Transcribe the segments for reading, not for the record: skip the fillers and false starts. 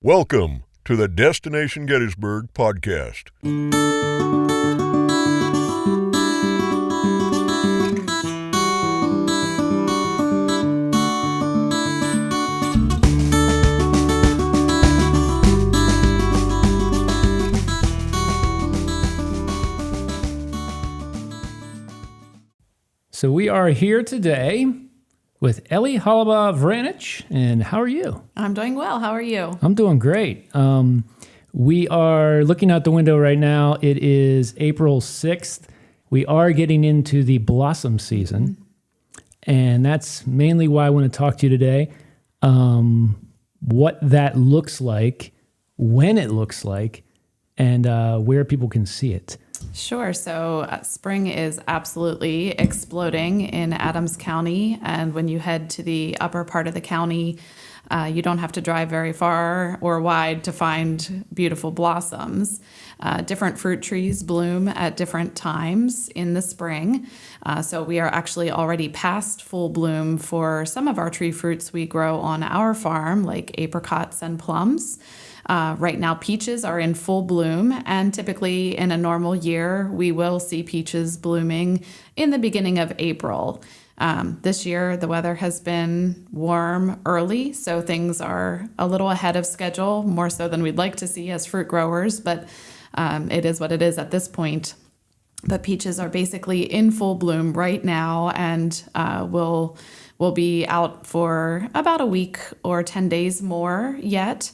Welcome to the Destination Gettysburg podcast. So we are here today with Ellie Holobaugh-Vranich, and how are you? I'm doing well. How are you? I'm doing great. We are looking out the window right now. It is April 6th. We are getting into the blossom season, and that's mainly why I want to talk to you today. What that looks like, when it looks like, and where people can see it. Sure. So spring is absolutely exploding in Adams County. And when you head to the upper part of the county, you don't have to drive very far or wide to find beautiful blossoms. Different fruit trees bloom at different times in the spring. So we are actually already past full bloom for some of our tree fruits we grow on our farm, like apricots and plums. Right now, peaches are in full bloom, and typically in a normal year, we will see peaches blooming in the beginning of April. This year, the weather has been warm early, so things are a little ahead of schedule, more so than we'd like to see as fruit growers, but it is what it is at this point. But peaches are basically in full bloom right now, and will be out for about a week or 10 days more yet.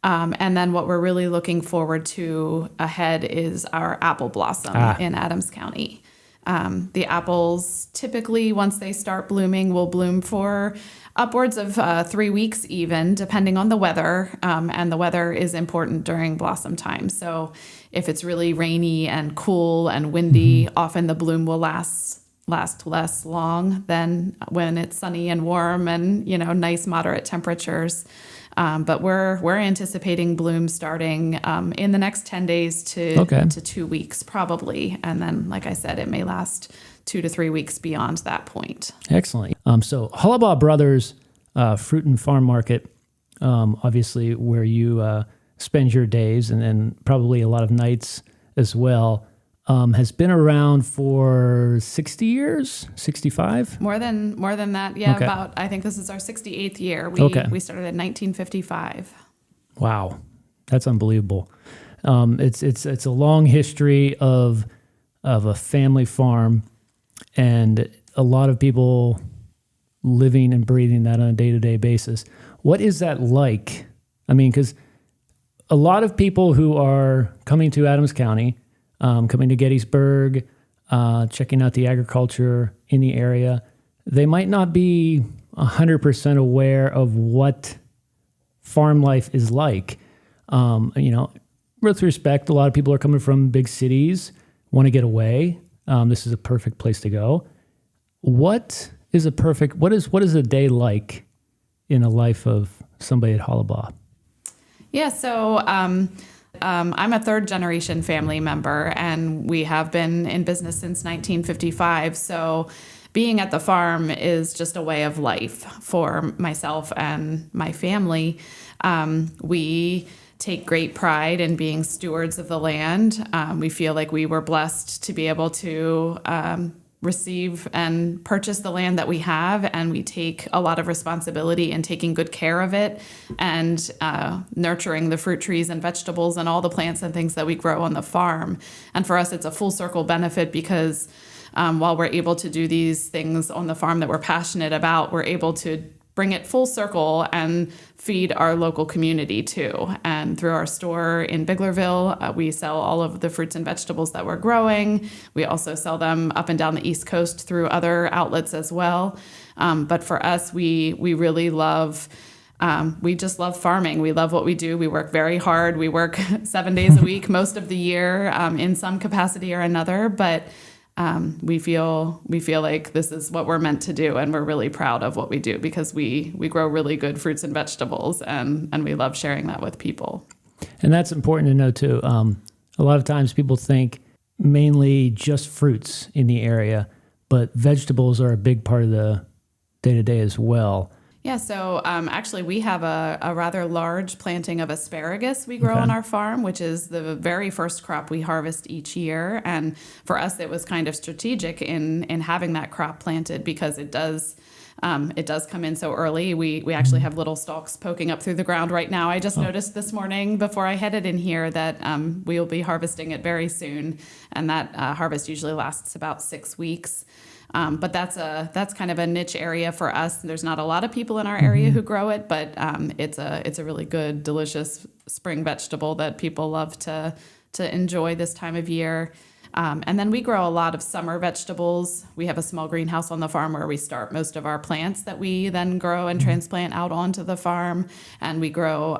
And then what we're really looking forward to ahead is our apple blossom in Adams County. The apples typically, once they start blooming, will bloom for upwards of 3 weeks even, depending on the weather. And the weather is important during blossom time. So if it's really rainy and cool and windy, often the bloom will last less long than when it's sunny and warm and, nice moderate temperatures. But we're anticipating bloom starting in the next 10 days to 2 weeks probably. And then, like I said, it may last 2 to 3 weeks beyond that point. Excellent. So Holobaugh Brothers Fruit and Farm Market, obviously where you spend your days and probably a lot of nights as well, has been around for 60 years, 65? More than that, yeah. Okay. I think this is our 68th year. We started in 1955. Wow, that's unbelievable. It's a long history of a family farm, and a lot of people living and breathing that on a day-to-day basis. What is that like? I mean, because a lot of people who are coming to Adams County, coming to Gettysburg, checking out the agriculture in the area, they might not be 100% aware of what farm life is like. With respect, a lot of people are coming from big cities, want to get away. This is a perfect place to go. What is a day like in the life of somebody at Holobaugh? Yeah, so I'm a third generation family member, and we have been in business since 1955. So being at the farm is just a way of life for myself and my family. We take great pride in being stewards of the land. We feel like we were blessed to be able to receive and purchase the land that we have, and we take a lot of responsibility in taking good care of it and nurturing the fruit trees and vegetables and all the plants and things that we grow on the farm. And for us, it's a full circle benefit because while we're able to do these things on the farm that we're passionate about, we're able to bring it full circle and feed our local community too. And through our store in Biglerville, we sell all of the fruits and vegetables that we're growing. We also sell them up and down the East Coast through other outlets as well. But for us, we really love, we just love farming. We love what we do. We work very hard. We work 7 days a week, most of the year, in some capacity or another. But we feel like this is what we're meant to do, and we're really proud of what we do because we grow really good fruits and vegetables, and we love sharing that with people. And that's important to know too. A lot of times people think mainly just fruits in the area, but vegetables are a big part of the day-to-day as well. Yeah, so actually, we have a rather large planting of asparagus we grow Okay. on our farm, which is the very first crop we harvest each year. And for us, it was kind of strategic in having that crop planted because it does come in so early. We actually have little stalks poking up through the ground right now. I just noticed this morning before I headed in here that we'll be harvesting it very soon, and that harvest usually lasts about 6 weeks. But that's kind of a niche area for us. There's not a lot of people in our area who grow it, but it's a really good, delicious spring vegetable that people love to enjoy this time of year. And then we grow a lot of summer vegetables. We have a small greenhouse on the farm where we start most of our plants that we then grow and transplant out onto the farm. And we grow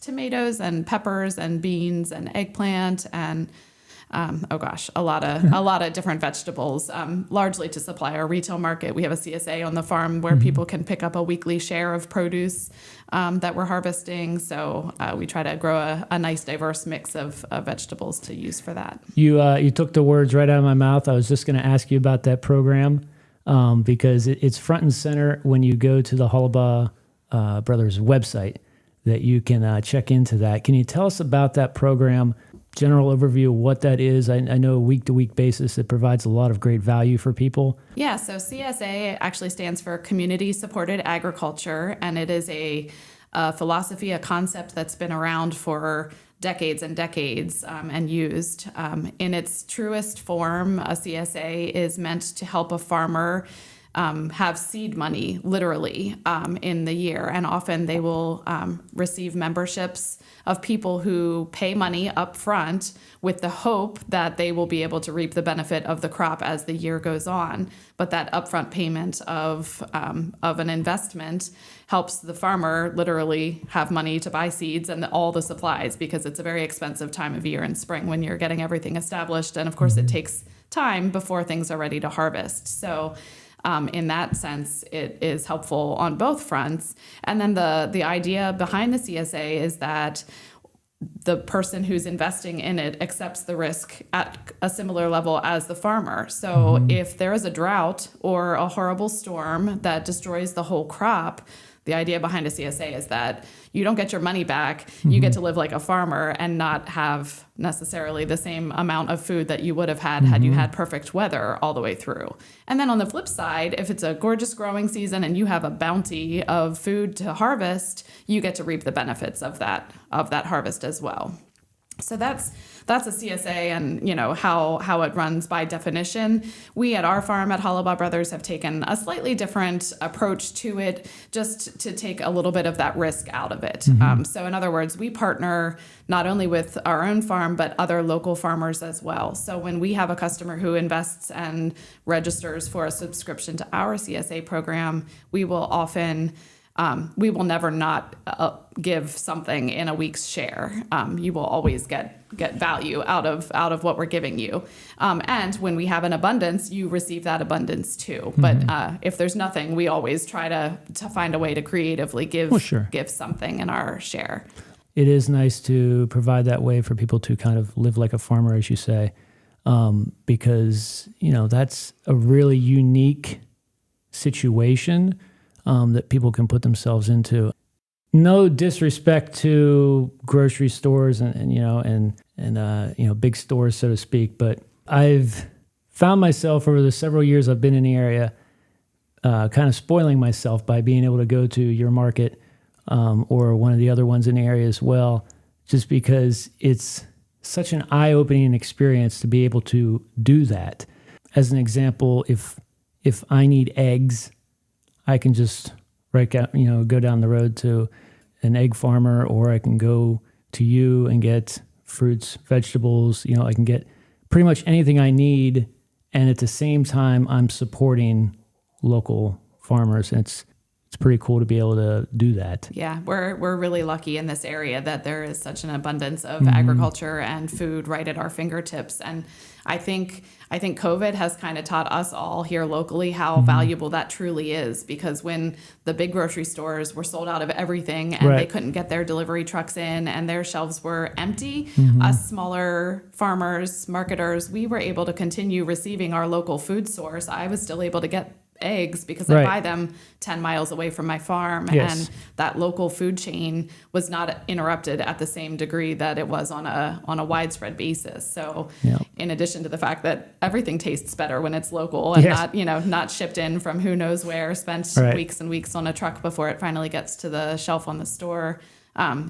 tomatoes and peppers and beans and eggplant and a lot of different vegetables, largely to supply our retail market. We have a CSA on the farm where people can pick up a weekly share of produce that we're harvesting. So we try to grow a nice, diverse mix of vegetables to use for that. You took the words right out of my mouth. I was just going to ask you about that program because it's front and center when you go to the Holaba Brothers website that you can check into that. Can you tell us about that program? General overview of what that is. I know week-to-week basis it provides a lot of great value for people. Yeah, so CSA actually stands for Community Supported Agriculture, and it is a philosophy, a concept that's been around for decades and decades and used. In its truest form, a CSA is meant to help a farmer have seed money, literally, in the year. And often they will receive memberships of people who pay money up front with the hope that they will be able to reap the benefit of the crop as the year goes on. But that upfront payment of an investment helps the farmer literally have money to buy seeds and all the supplies, because it's a very expensive time of year in spring when you're getting everything established. And of course, it takes time before things are ready to harvest. So in that sense, it is helpful on both fronts. And then the idea behind the CSA is that the person who's investing in it accepts the risk at a similar level as the farmer. So if there is a drought or a horrible storm that destroys the whole crop, the idea behind a CSA is that you don't get your money back. You get to live like a farmer and not have necessarily the same amount of food that you would have had you had perfect weather all the way through. And then on the flip side, if it's a gorgeous growing season and you have a bounty of food to harvest, you get to reap the benefits of that harvest as well. So that's a CSA, and how it runs by definition. We at our farm at Holaba Brothers have taken a slightly different approach to it, just to take a little bit of that risk out of it. So in other words, we partner not only with our own farm, but other local farmers as well. So when we have a customer who invests and registers for a subscription to our CSA program, we will often we will never not give something in a week's share. You will always get value out of what we're giving you. And when we have an abundance, you receive that abundance too. But if there's nothing, we always try to find a way to creatively give something in our share. It is nice to provide that way for people to kind of live like a farmer, as you say, because that's a really unique situation that people can put themselves into. No disrespect to grocery stores and big stores, so to speak, but I've found myself over the several years I've been in the area kind of spoiling myself by being able to go to your market or one of the other ones in the area as well, just because it's such an eye-opening experience to be able to do that. As an example, if I need eggs, I can just go down the road to an egg farmer, or I can go to you and get fruits, vegetables. I can get pretty much anything I need, and at the same time, I'm supporting local farmers, and it's pretty cool to be able to do that. Yeah, we're really lucky in this area that there is such an abundance of agriculture and food right at our fingertips. And I think COVID has kind of taught us all here locally how valuable that truly is, because when the big grocery stores were sold out of everything and they couldn't get their delivery trucks in and their shelves were empty, us smaller farmers, marketers, we were able to continue receiving our local food source. I was still able to get eggs because Right. I buy them 10 miles away from my farm. Yes. And that local food chain was not interrupted at the same degree that it was on a widespread basis. So Yeah. in addition to the fact that everything tastes better when it's local and Yes. not shipped in from who knows where, spent Right. weeks and weeks on a truck before it finally gets to the shelf on the store.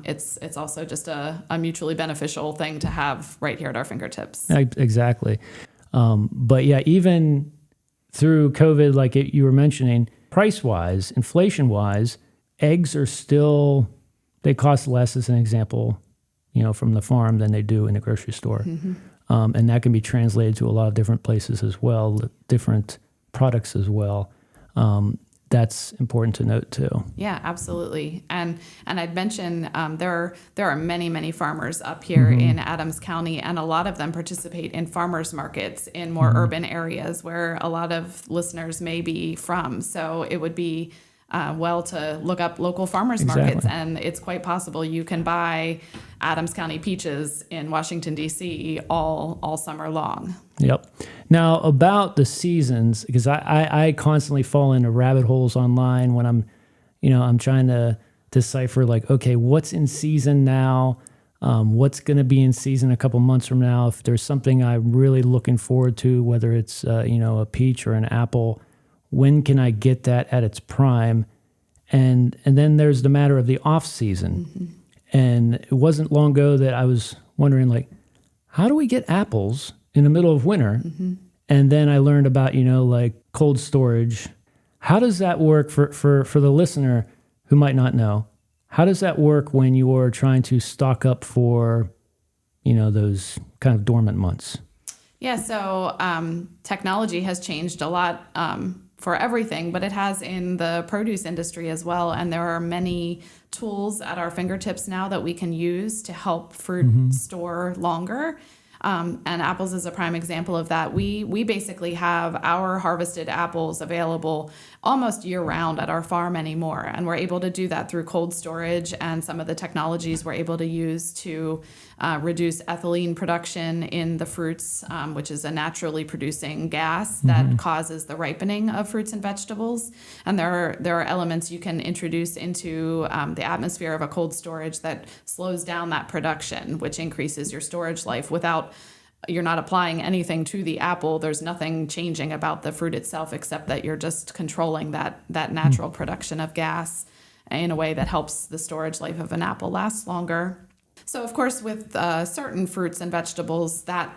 It's also just a mutually beneficial thing to have right here at our fingertips. Exactly. But yeah, even through COVID, like you were mentioning, price-wise, inflation-wise, eggs are still, they cost less, as an example, from the farm than they do in the grocery store. And that can be translated to a lot of different places as well, different products as well. That's important to note too. Yeah, absolutely. And I'd mention there are many farmers up here in Adams County, and a lot of them participate in farmers markets in more urban areas where a lot of listeners may be from. So it would be well to look up local farmers markets, and it's quite possible you can buy Adams County peaches in Washington, D.C. all summer long. Yep. Now about the seasons, because I constantly fall into rabbit holes online when I'm trying to decipher like, okay, what's in season now? What's going to be in season a couple months from now? If there's something I'm really looking forward to, whether it's a peach or an apple, when can I get that at its prime? And then there's the matter of the off season. And it wasn't long ago that I was wondering, like, how do we get apples in the middle of winter? And then I learned about, like cold storage. How does that work for the listener who might not know? How does that work when you're trying to stock up for, those kind of dormant months? Yeah, so technology has changed a lot for everything, but it has in the produce industry as well. And there are many tools at our fingertips now that we can use to help fruit store longer. And apples is a prime example of that. We basically have our harvested apples available almost year round at our farm anymore. And we're able to do that through cold storage and some of the technologies we're able to use to reduce ethylene production in the fruits, which is a naturally producing gas that causes the ripening of fruits and vegetables. And there are elements you can introduce into the atmosphere of a cold storage that slows down that production, which increases your storage life without you're not applying anything to the apple. There's nothing changing about the fruit itself except that you're just controlling that natural production of gas in a way that helps the storage life of an apple last longer. So, of course, with certain fruits and vegetables, that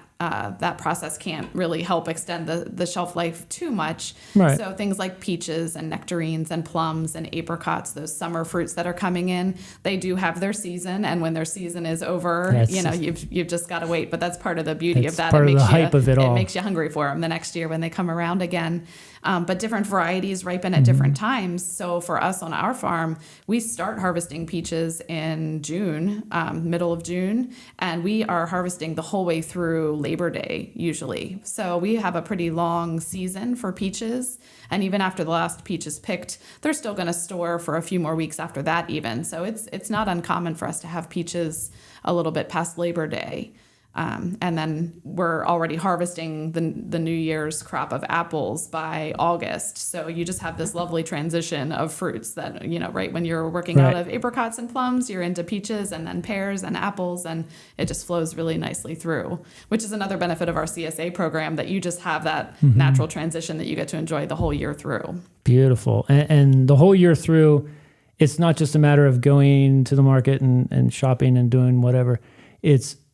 process can't really help extend the shelf life too much. Right. So things like peaches and nectarines and plums and apricots, those summer fruits that are coming in, they do have their season. And when their season is over, you've just got to wait. But that's part of the beauty of that. Part of the hype of it all. It makes you hungry for them the next year when they come around again. But different varieties ripen at different times. So for us on our farm, we start harvesting peaches in June, middle of June, and we are harvesting the whole way through Labor Day usually. So we have a pretty long season for peaches. And even after the last peach is picked, they're still going to store for a few more weeks after that even. So it's not uncommon for us to have peaches a little bit past Labor Day. And then we're already harvesting the New Year's crop of apples by August. So you just have this lovely transition of fruits that, right when you're working out of apricots and plums, you're into peaches and then pears and apples, and it just flows really nicely through, which is another benefit of our CSA program, that you just have that natural transition that you get to enjoy the whole year through. Beautiful. And the whole year through, it's not just a matter of going to the market and shopping and doing whatever.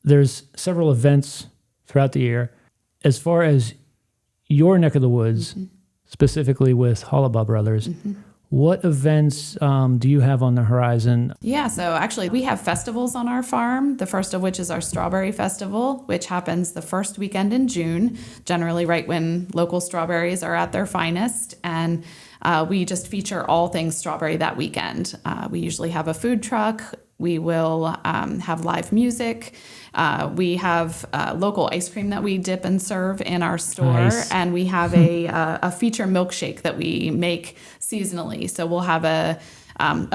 There's several events throughout the year. As far as your neck of the woods, specifically with Hollabaugh Brothers, what events do you have on the horizon? Yeah, so actually we have festivals on our farm, the first of which is our Strawberry Festival, which happens the first weekend in June, generally right when local strawberries are at their finest. And we just feature all things strawberry that weekend. We usually have a food truck. We will have live music. We have local ice cream that we dip and serve in our store. Nice. And we have a feature milkshake that we make seasonally. So we'll have a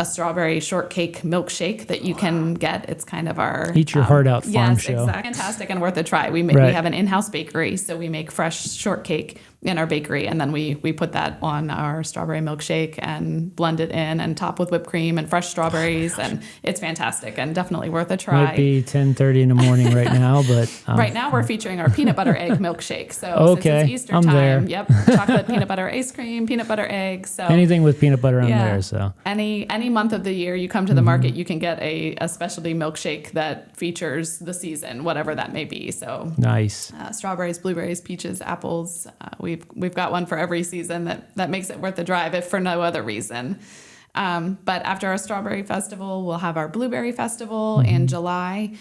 strawberry shortcake milkshake that you can get. It's kind of our Eat Your Heart Out farm yes, show. Exactly. Fantastic and worth a try. We have an in-house bakery, so we make fresh shortcake in our bakery, and then we put that on our strawberry milkshake and blend it in and top with whipped cream and fresh strawberries, and it's fantastic and definitely worth a try. Might be 10:30 in the morning right now, but right now we're featuring our peanut butter egg milkshake. So okay, since it's Easter I'm time, there. Yep, chocolate peanut butter ice cream, peanut butter egg. So anything with peanut butter on there. So any month of the year you come to the market, you can get a specialty milkshake that features the season, whatever that may be. So nice. Strawberries, blueberries, peaches, apples. We've got one for every season that makes it worth the drive, if for no other reason. But after our strawberry festival, we'll have our blueberry festival in July.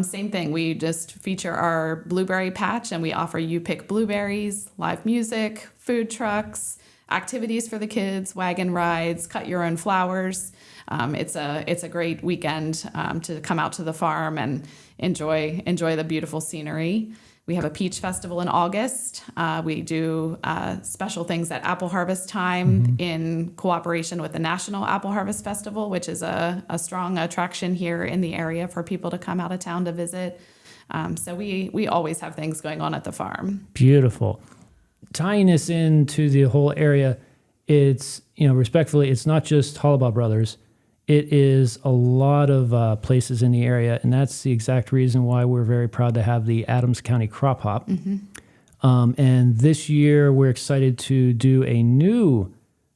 Same thing. We just feature our blueberry patch, and we offer you pick blueberries, live music, food trucks, activities for the kids, wagon rides, cut your own flowers. It's a great weekend to come out to the farm and enjoy the beautiful scenery. We have a peach festival in August. We do special things at apple harvest time in cooperation with the National Apple Harvest Festival, which is a strong attraction here in the area for people to come out of town to visit. So we always have things going on at the farm. Beautiful. Tying this into the whole area, it's, respectfully, it's not just Hollabaugh Brothers. It is a lot of places in the area, and that's the exact reason why we're very proud to have the Adams County Crop Hop. And this year, we're excited to do a new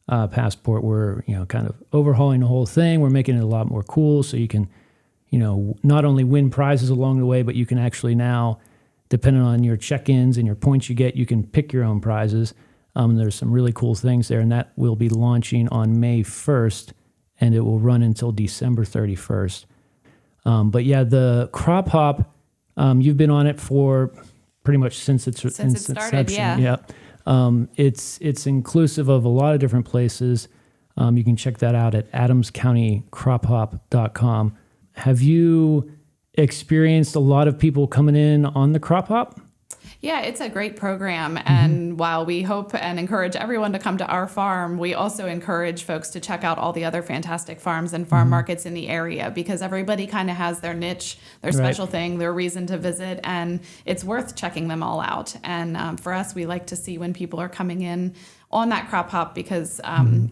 passport. We're, kind of overhauling the whole thing. We're making it a lot more cool, so you can, not only win prizes along the way, but you can actually now, depending on your check-ins and your points you get, you can pick your own prizes. There's some really cool things there, and that will be launching on May 1st. And it will run until December 31st. But yeah, the Crop Hop, you've been on it for pretty much since it started, inception. Yeah. It's inclusive of a lot of different places. You can check that out at adamscountykrophop.com. Have you experienced a lot of people coming in on the Crop Hop? Yeah, it's a great program. And while we hope and encourage everyone to come to our farm, we also encourage folks to check out all the other fantastic farms and farm markets in the area, because everybody kind of has their niche, their special thing, their reason to visit, and it's worth checking them all out. And for us, we like to see when people are coming in on that Crop Hop, because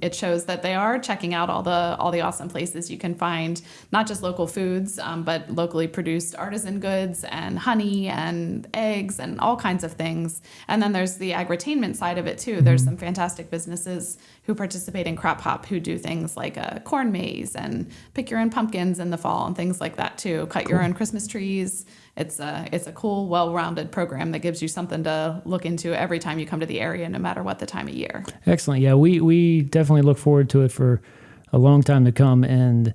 it shows that they are checking out all the awesome places you can find, not just local foods, but locally produced artisan goods and honey and eggs and all kinds of things. And then there's the agritainment side of it too. There's some fantastic businesses who participate in Crop Hop who do things like a corn maze and pick your own pumpkins in the fall and things like that too. Cut your own Christmas trees. It's a cool, well-rounded program that gives you something to look into every time you come to the area, no matter what the time of year. Excellent. Yeah, we definitely look forward to it for a long time to come. And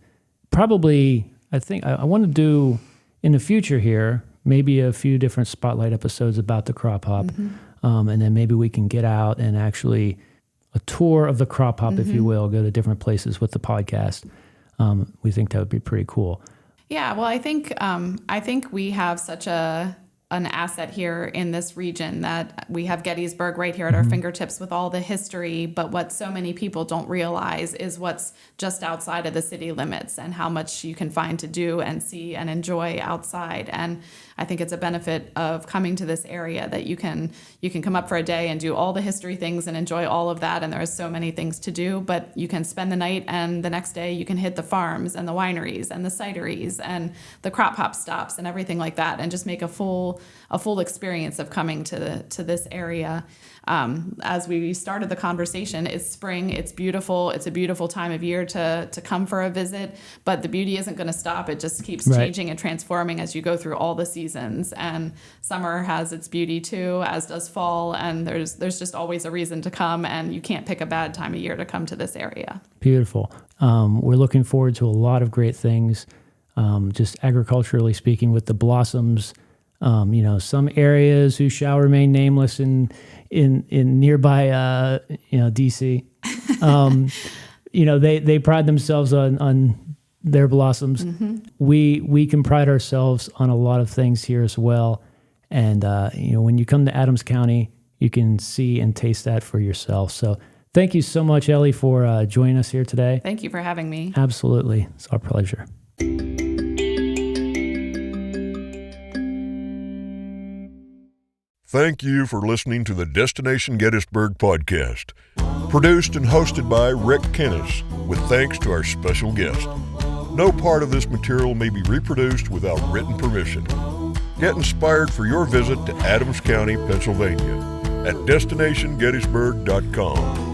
probably, I think I want to do in the future here, maybe a few different spotlight episodes about the Crop Hop. And then maybe we can get out and actually a tour of the Crop Hop, if you will, go to different places with the podcast. We think that would be pretty cool. Yeah, well, I think we have such an asset here in this region that we have Gettysburg right here at our fingertips with all the history. But what so many people don't realize is what's just outside of the city limits and how much you can find to do and see and enjoy outside. And I think it's a benefit of coming to this area that you can come up for a day and do all the history things and enjoy all of that. And there are so many things to do, but you can spend the night and the next day you can hit the farms and the wineries and the cideries and the Crop Hop stops and everything like that, and just make a full experience of coming to this area. As we started the conversation, it's spring, it's beautiful, it's a beautiful time of year to come for a visit, but the beauty isn't going to stop. It just keeps changing and transforming as you go through all the seasons, and summer has its beauty too, as does fall, and there's just always a reason to come, and you can't pick a bad time of year to come to this area. Beautiful. We're looking forward to a lot of great things, just agriculturally speaking, with the blossoms. Some areas who shall remain nameless in nearby, DC, they pride themselves on their blossoms. We can pride ourselves on a lot of things here as well. And, when you come to Adams County, you can see and taste that for yourself. So thank you so much, Ellie, for joining us here today. Thank you for having me. Absolutely. It's our pleasure. Thank you for listening to the Destination Gettysburg podcast, produced and hosted by Rick Kennis, with thanks to our special guest. No part of this material may be reproduced without written permission. Get inspired for your visit to Adams County, Pennsylvania at DestinationGettysburg.com.